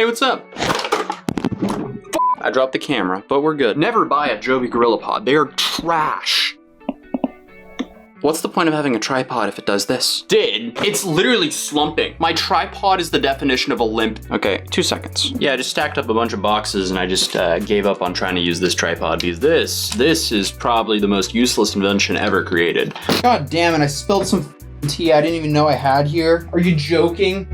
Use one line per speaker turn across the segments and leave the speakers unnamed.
Hey, what's up? I dropped the camera, but we're good. Never buy a Joby GorillaPod. They are trash. What's the point of having a tripod if it does this? It's literally slumping. My tripod is the definition of a limp. Okay, 2 seconds. Yeah, I just stacked up a bunch of boxes and I just gave up on trying to use this tripod because this is probably the most useless invention ever created. God damn it, I spilled some tea I didn't even know I had here. Are you joking?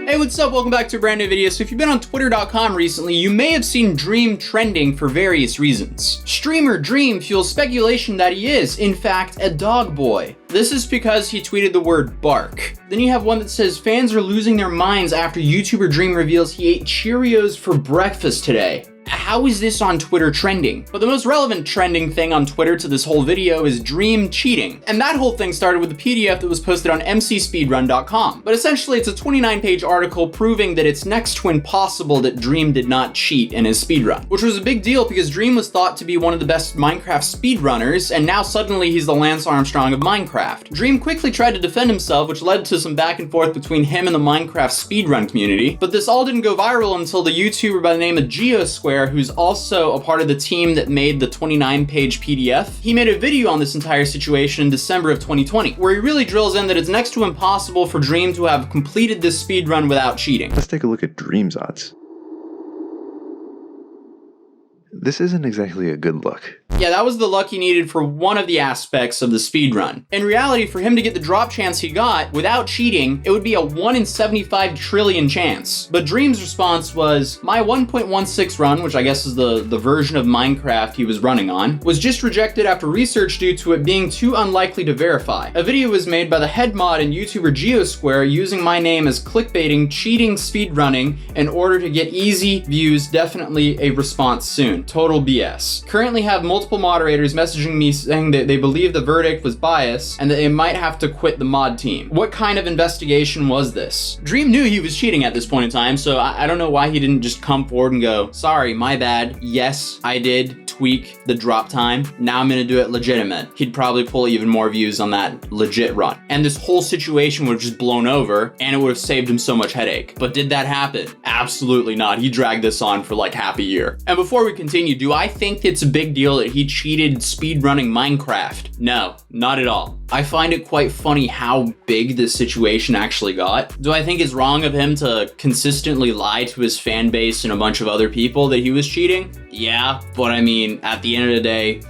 Hey, what's up? Welcome back to a brand new video. So if you've been on twitter.com recently, you may have seen Dream trending for various reasons. Streamer Dream fuels speculation that he is, in fact, a dog boy. This is because he tweeted the word bark. Then you have one that says fans are losing their minds after YouTuber Dream reveals he ate Cheerios for breakfast today. How is this on Twitter trending? But the most relevant trending thing on Twitter to this whole video is Dream cheating. And that whole thing started with a PDF that was posted on mcspeedrun.com. But essentially it's a 29-page article proving that it's next to impossible that Dream did not cheat in his speedrun. Which was a big deal because Dream was thought to be one of the best Minecraft speedrunners, and now suddenly he's the Lance Armstrong of Minecraft. Dream quickly tried to defend himself, which led to some back and forth between him and the Minecraft speedrun community. But this all didn't go viral until the YouTuber by the name of Geosquare, who's also a part of the team that made the 29-page PDF. He made a video on this entire situation in December of 2020, where he really drills in that it's next to impossible for Dream to have completed this speedrun without cheating.
Let's take a look at Dream's odds. This isn't exactly a good look.
Yeah, that was the luck he needed for one of the aspects of the speedrun. In reality, for him to get the drop chance he got without cheating, it would be a 1 in 75 trillion chance. But Dream's response was, my 1.16 run, which I guess is the version of Minecraft he was running on, was just rejected after research due to it being too unlikely to verify. A video was made by the head mod and YouTuber Geosquare using my name as clickbaiting, cheating speedrunning in order to get easy views, definitely a response soon. Total BS. Currently have multiple moderators messaging me saying that they believe the verdict was biased and that they might have to quit the mod team. What kind of investigation was this? Dream knew he was cheating at this point in time, so I don't know why he didn't just come forward and go, sorry, my bad. Yes, I did tweak the drop time. Now I'm gonna do it legitimate. He'd probably pull even more views on that legit run. And this whole situation would have just blown over and it would have saved him so much headache. But did that happen? Absolutely not. He dragged this on for like half a year. And before we continue, do I think it's a big deal that he cheated speedrunning Minecraft? No, not at all. I find it quite funny how big this situation actually got. Do I think it's wrong of him to consistently lie to his fan base and a bunch of other people that he was cheating? Yeah, but I mean, at the end of the day,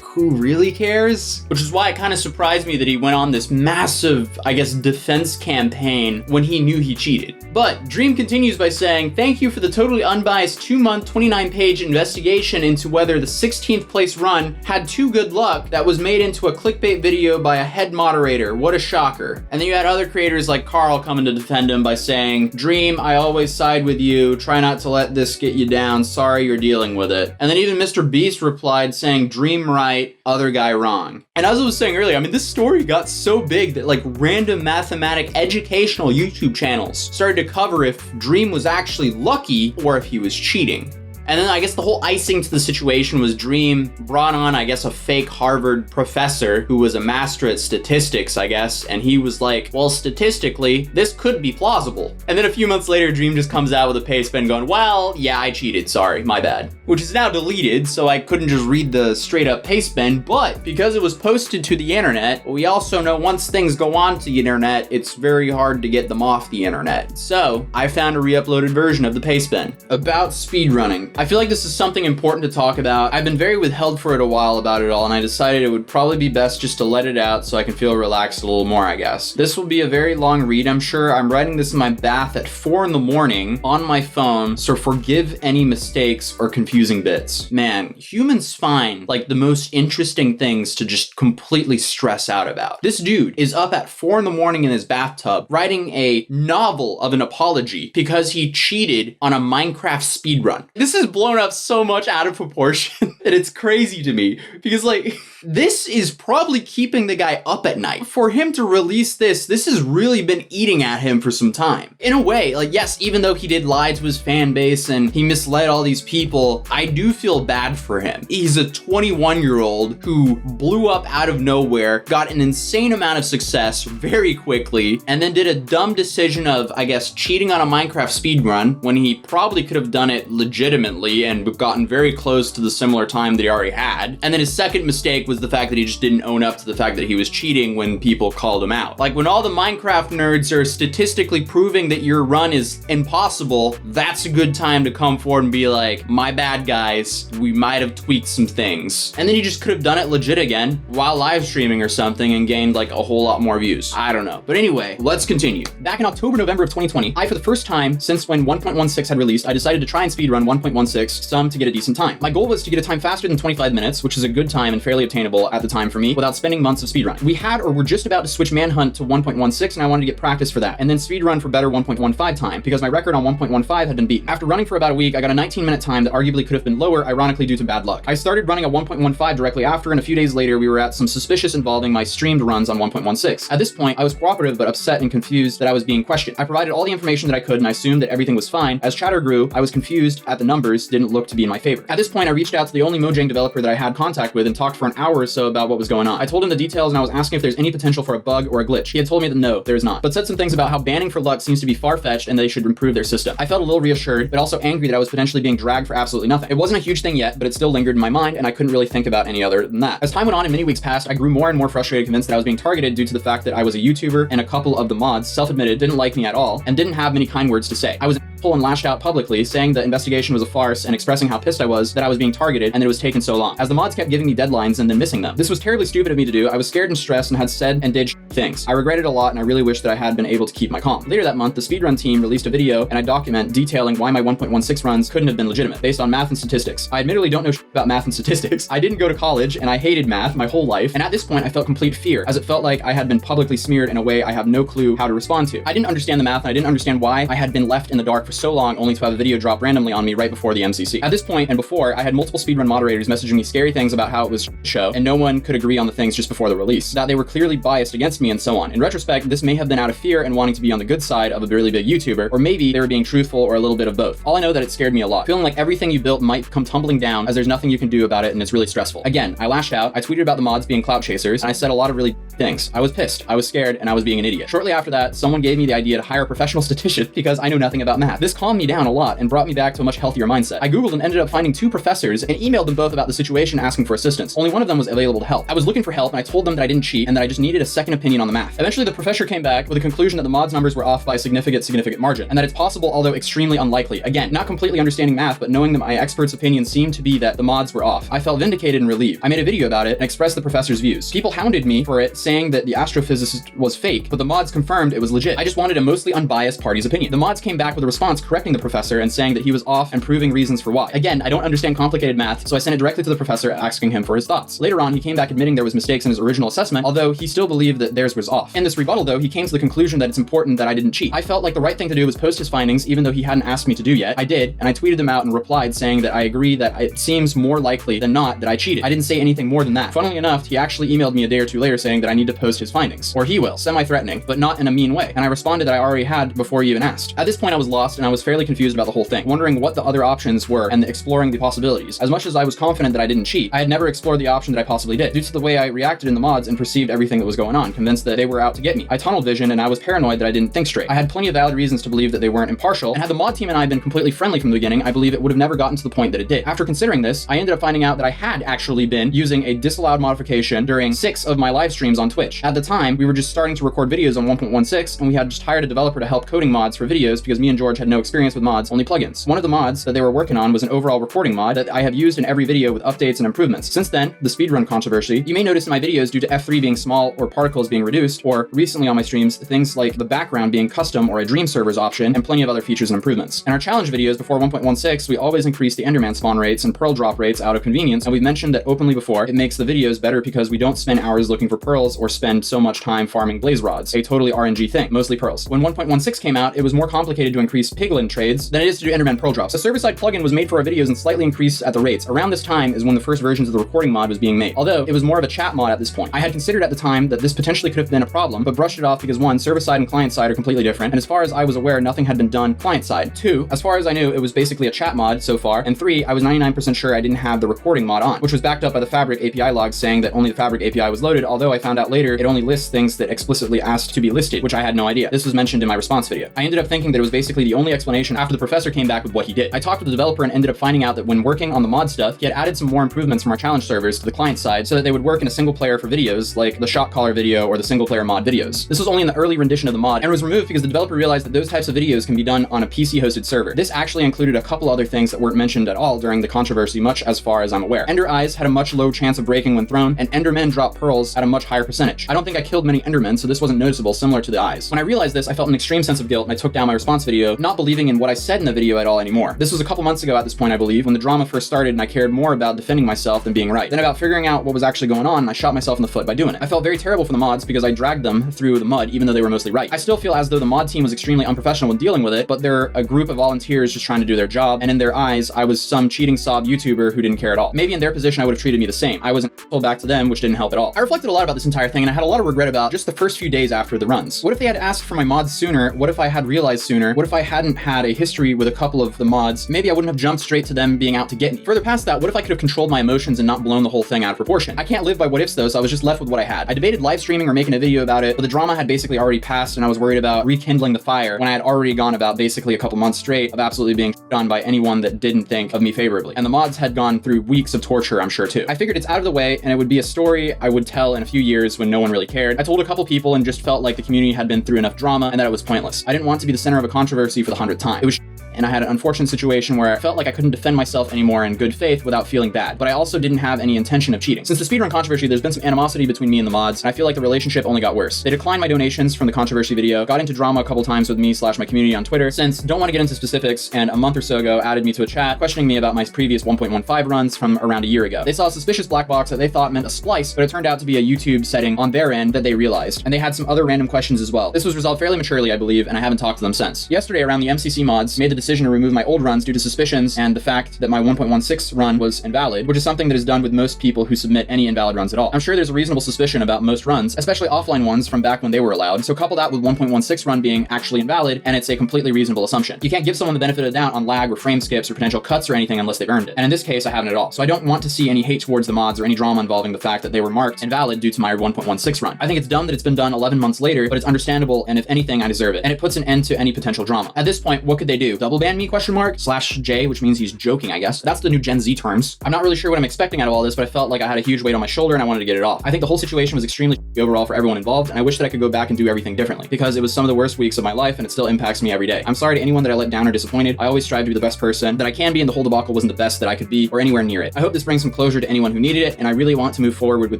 who really cares? Which is why it kind of surprised me that he went on this massive, I guess, defense campaign when he knew he cheated. But Dream continues by saying, thank you for the totally unbiased 2-month, 29-page investigation into whether the 16th place run had too good luck that was made into a clickbait video by a head moderator. What a shocker. And then you had other creators like Carl coming to defend him by saying, Dream, I always side with you. Try not to let this get you down. Sorry you're dealing with it. And then even Mr. Beast replied saying, Dream right, other guy wrong. And as I was saying earlier, I mean, this story got so big that like random mathematic educational YouTube channels started to cover if Dream was actually lucky or if he was cheating. And then I guess the whole icing to the situation was Dream brought on, I guess, a fake Harvard professor who was a master at statistics, I guess. And he was like, well, statistically, this could be plausible. And then a few months later, Dream just comes out with a paste pen going, well, yeah, I cheated. Sorry, my bad. Which is now deleted, so I couldn't just read the straight up paste pen. But because it was posted to the internet, we also know once things go on to the internet, it's very hard to get them off the internet. So I found a re-uploaded version of the paste pen. About speedrunning. I feel like this is something important to talk about. I've been very withheld for it a while about it all, and I decided it would probably be best just to let it out so I can feel relaxed a little more, I guess. This will be a very long read, I'm sure. I'm writing this in my bath at 4 in the morning on my phone, so forgive any mistakes or confusing bits. Man, humans find like the most interesting things to just completely stress out about. This dude is up at 4 in the morning in his bathtub writing a novel of an apology because he cheated on a Minecraft speedrun. This is blown up so much out of proportion that it's crazy to me because like This is probably keeping the guy up at night. For him to release this has really been eating at him for some time. In a way, like, yes, even though he did lie to his fan base and he misled all these people, I do feel bad for him. He's a 21-year-old who blew up out of nowhere, got an insane amount of success very quickly, and then did a dumb decision of, I guess, cheating on a Minecraft speedrun when he probably could have done it legitimately and gotten very close to the similar time that he already had. And then his second mistake was the fact that he just didn't own up to the fact that he was cheating when people called him out. Like, when all the Minecraft nerds are statistically proving that your run is impossible, that's a good time to come forward and be like, my bad, guys, we might have tweaked some things. And then he just could have done it legit again while live streaming or something and gained like a whole lot more views. I don't know. But anyway, let's continue. Back in October, November of 2020, I, for the first time since when 1.16 had released, I decided to try and speedrun 1.16, some to get a decent time. My goal was to get a time faster than 25 minutes, which is a good time and fairly obtainable at the time for me, without spending months of speedrun. We had or were just about to switch Manhunt to 1.16, and I wanted to get practice for that, and then speedrun for better 1.15 time, because my record on 1.15 had been beaten. After running for about a week, I got a 19-minute time that arguably could have been lower, ironically due to bad luck. I started running a 1.15 directly after, and a few days later, we were at some suspicious involving my streamed runs on 1.16. At this point, I was cooperative but upset and confused that I was being questioned. I provided all the information that I could, and I assumed that everything was fine. As chatter grew, I was confused at the numbers didn't look to be in my favor. At this point, I reached out to the only Mojang developer that I had contact with and talked for an hour or so about what was going on. I told him the details, and I was asking if there's any potential for a bug or a glitch. He had told me that no, there is not, but said some things about how banning for luck seems to be far-fetched and they should improve their system. I felt a little reassured, but also angry that I was potentially being dragged for absolutely nothing. It wasn't a huge thing yet, but it still lingered in my mind, and I couldn't really think about any other than that. As time went on and many weeks passed, I grew more and more frustrated, convinced that I was being targeted due to the fact that I was a YouTuber and a couple of the mods, self-admitted, didn't like me at all and didn't have many kind words to say. I was and lashed out publicly, saying the investigation was a farce and expressing how pissed I was that I was being targeted and that it was taking so long, as the mods kept giving me deadlines and then missing them. This was terribly stupid of me to do. I was scared and stressed and had said and did things. I regretted a lot, and I really wish that I had been able to keep my calm. Later that month, the speedrun team released a video and a document detailing why my 1.16 runs couldn't have been legitimate, based on math and statistics. I admittedly don't know about math and statistics. I didn't go to college, and I hated math my whole life, and at this point I felt complete fear, as it felt like I had been publicly smeared in a way I have no clue how to respond to. I didn't understand the math, and I didn't understand why I had been left in the dark for so long, only to have a video drop randomly on me right before the MCC. At this point and before, I had multiple speedrun moderators messaging me scary things about how it was a show, and no one could agree on the things just before the release, that they were clearly biased against me and so on. In retrospect, this may have been out of fear and wanting to be on the good side of a really big YouTuber, or maybe they were being truthful or a little bit of both. All I know that it scared me a lot, feeling like everything you built might come tumbling down as there's nothing you can do about it and it's really stressful. Again, I lashed out, I tweeted about the mods being clout chasers, and I said a lot of really things. I was pissed, I was scared, and I was being an idiot. Shortly after that, someone gave me the idea to hire a professional statistician because I knew nothing about math. This calmed me down a lot and brought me back to a much healthier mindset. I googled and ended up finding 2 professors and emailed them both about the situation asking for assistance. Only one of them was available to help. I was looking for help and I told them that I didn't cheat and that I just needed a second opinion on the math. Eventually the professor came back with a conclusion that the mods numbers were off by a significant margin, and that it's possible, although extremely unlikely. Again, not completely understanding math, but knowing that my expert's opinion seemed to be that the mods were off. I felt vindicated and relieved. I made a video about it and expressed the professor's views. People hounded me for it, saying that the astrophysicist was fake, but the mods confirmed it was legit. I just wanted a mostly unbiased party's opinion. The mods came back with a response correcting the professor and saying that he was off and proving reasons for why. Again, I don't understand complicated math, so I sent it directly to the professor asking him for his thoughts. Later on, he came back admitting there was mistakes in his original assessment, although he still believed that theirs was off. In this rebuttal though, he came to the conclusion that it's important that I didn't cheat. I felt like the right thing to do was post his findings, even though he hadn't asked me to do yet. I did, and I tweeted them out and replied saying that I agree that it seems more likely than not that I cheated. I didn't say anything more than that. Funnily enough, he actually emailed me a day or two later saying that I need to post his findings, or he will, semi-threatening, but not in a mean way, and I responded that I already had before he even asked. At this point I was lost, and I was fairly confused about the whole thing, wondering what the other options were and exploring the possibilities. As much as I was confident that I didn't cheat, I had never explored the option that I possibly did, due to the way I reacted in the mods and perceived everything that was going on, convinced that they were out to get me. I tunnel visioned and I was paranoid that I didn't think straight. I had plenty of valid reasons to believe that they weren't impartial, and had the mod team and I been completely friendly from the beginning, I believe it would have never gotten to the point that it did. After considering this, I ended up finding out that I had actually been using a disallowed modification during 6 of my live streams on Twitch. At the time, we were just starting to record videos on 1.16, and we had just hired a developer to help coding mods for videos because me and George had no experience with mods, only plugins. One of the mods that they were working on was an overall recording mod that I have used in every video with updates and improvements. Since then, the speedrun controversy, you may notice in my videos due to F3 being small or particles being reduced, or recently on my streams, things like the background being custom or a dream servers option, and plenty of other features and improvements. In our challenge videos before 1.16, we always increase the Enderman spawn rates and pearl drop rates out of convenience, and we've mentioned that openly before, it makes the videos better because we don't spend hours looking for pearls pearls or spend so much time farming blaze rods, a totally RNG thing, mostly pearls. When 1.16 came out, it was more complicated to increase piglin trades than it is to do Enderman pearl drops. The server-side plugin was made for our videos and slightly increased at the rates. Around this time is when the first versions of the recording mod was being made, although it was more of a chat mod at this point. I had considered at the time that this potentially could have been a problem, but brushed it off because 1, server-side and client-side are completely different, and as far as I was aware, nothing had been done client-side. 2, as far as I knew, it was basically a chat mod so far, and 3, I was 99% sure I didn't have the recording mod on, which was backed up by the Fabric API logs saying that only the Fabric API was loaded, although I found out later it only lists things that explicitly asked to be listed, which I had no idea. This was mentioned in my response video. I ended up thinking that it was basically the only explanation after the professor came back with what he did. I talked with the developer and ended up finding out that when working on the mod stuff, he had added some more improvements from our challenge servers to the client side so that they would work in a single player for videos like the shot caller video or the single player mod videos. This was only in the early rendition of the mod and was removed because the developer realized that those types of videos can be done on a PC hosted server. This actually included a couple other things that weren't mentioned at all during the controversy, much as far as I'm aware. Ender eyes had a much lower chance of breaking when thrown, and Endermen drop pearls at a much higher percentage. I don't think I killed many Endermen, so this wasn't noticeable, similar to the eyes. When I realized this, I felt an extreme sense of guilt and I took down my response video, not believing in what I said in the video at all anymore. This was a couple months ago at this point, I believe, when the drama first started and I cared more about defending myself than being right. Then about figuring out what was actually going on, I shot myself in the foot by doing it. I felt very terrible for the mods because I dragged them through the mud even though they were mostly right. I still feel as though the mod team was extremely unprofessional when dealing with it, but they're a group of volunteers just trying to do their job, and in their eyes, I was some cheating sob YouTuber who didn't care at all. Maybe in their position, I would have treated me the same. I was an asshole back to them, which didn't help at all. I reflected a lot about this entire thing, and I had a lot of regret about just the first few days after the runs. What if they had asked for my mods sooner? What if I had realized sooner? What if I hadn't had a history with a couple of the mods? Maybe I wouldn't have jumped straight to them being out to get me. Further past that, what if I could have controlled my emotions and not blown the whole thing out of proportion? I can't live by what ifs though, so I was just left with what I had. I debated live streaming or making a video about it, but the drama had basically already passed and I was worried about rekindling the fire when I had already gone about basically a couple months straight of absolutely being shit on by anyone that didn't think of me favorably. And the mods had gone through weeks of torture, I'm sure too. I figured it's out of the way and it would be a story I would tell in a few years when no one really cared. I told a couple people and just felt like the community had been through enough drama and that it was pointless. I didn't want to be the center of a controversy for the 100th time. It was and I had an unfortunate situation where I felt like I couldn't defend myself anymore in good faith without feeling bad, but I also didn't have any intention of cheating. Since the speedrun controversy, there's been some animosity between me and the mods, and I feel like the relationship only got worse. They declined my donations from the controversy video, got into drama a couple times with me / my community on Twitter, since don't want to get into specifics, and a month or so ago added me to a chat questioning me about my previous 1.15 runs from around a year ago. They saw a suspicious black box that they thought meant a splice, but it turned out to be a YouTube setting on their end that they realized, and they had some other random questions as well. This was resolved fairly maturely, I believe, and I haven't talked to them since. Yesterday, around the MCC mods made the decision to remove my old runs due to suspicions and the fact that my 1.16 run was invalid, which is something that is done with most people who submit any invalid runs at all. I'm sure there's a reasonable suspicion about most runs, especially offline ones from back when they were allowed, so couple that with 1.16 run being actually invalid, and it's a completely reasonable assumption. You can't give someone the benefit of the doubt on lag or frame skips or potential cuts or anything unless they've earned it, and in this case I haven't at all. So I don't want to see any hate towards the mods or any drama involving the fact that they were marked invalid due to my 1.16 run. I think it's dumb that it's been done 11 months later, but it's understandable, and if anything, I deserve it, and it puts an end to any potential drama. At this point, what could they do? Double ban me, /J, which means he's joking, I guess. That's the new Gen Z terms. I'm not really sure what I'm expecting out of all this, but I felt like I had a huge weight on my shoulder and I wanted to get it off. I think the whole situation was extremely overall for everyone involved, and I wish that I could go back and do everything differently, because it was some of the worst weeks of my life and it still impacts me every day. I'm sorry to anyone that I let down or disappointed. I always strive to be the best person that I can be, and the whole debacle wasn't the best that I could be or anywhere near it. I hope this brings some closure to anyone who needed it, and I really want to move forward with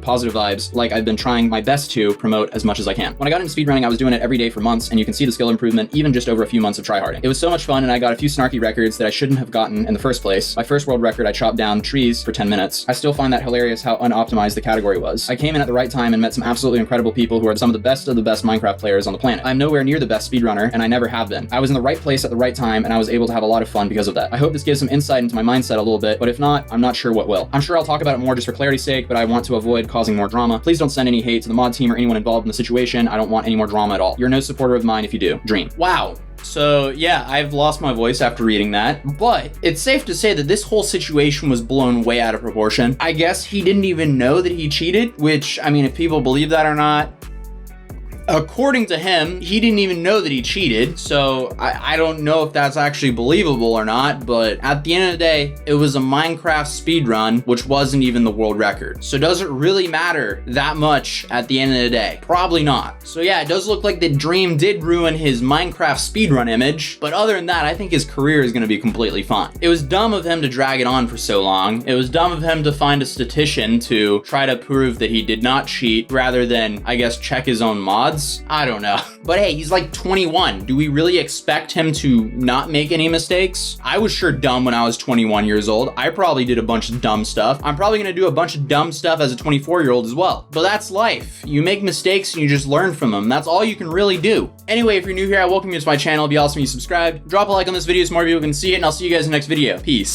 positive vibes like I've been trying my best to promote as much as I can. When I got into speedrunning, I was doing it every day for months, and you can see the skill improvement even just over a few months of tryharding. It was so much fun, and I got a few snarky records that I shouldn't have gotten in the first place. My first world record, I chopped down trees for 10 minutes. I still find that hilarious how unoptimized the category was. I came in at the right time and met some absolutely incredible people who are some of the best Minecraft players on the planet. I'm nowhere near the best speedrunner, and I never have been. I was in the right place at the right time, and I was able to have a lot of fun because of that. I hope this gives some insight into my mindset a little bit, but if not, I'm not sure what will. I'm sure I'll talk about it more just for clarity's sake, but I want to avoid causing more drama. Please don't send any hate to the mod team or anyone involved in the situation. I don't want any more drama at all. You're no supporter of mine if you do. Dream. Wow. So yeah, I've lost my voice after reading that, but it's safe to say that this whole situation was blown way out of proportion. I guess he didn't even know that he cheated, which, I mean, if people believe that or not, according to him, he didn't even know that he cheated, so I don't know if that's actually believable or not, but at the end of the day, it was a Minecraft speedrun, which wasn't even the world record. So does it really matter that much at the end of the day? Probably not. So yeah, it does look like the Dream did ruin his Minecraft speedrun image, but other than that, I think his career is gonna be completely fine. It was dumb of him to drag it on for so long. It was dumb of him to find a statistician to try to prove that he did not cheat rather than, I guess, check his own mods. odds? I don't know. But hey, he's like 21. Do we really expect him to not make any mistakes? I was sure dumb when I was 21 years old. I probably did a bunch of dumb stuff. I'm probably gonna do a bunch of dumb stuff as a 24-year-old as well. But that's life. You make mistakes and you just learn from them. That's all you can really do. Anyway, if you're new here, I welcome you to my channel. It'd be awesome if you subscribe. Drop a like on this video so more people can see it, and I'll see you guys in the next video. Peace.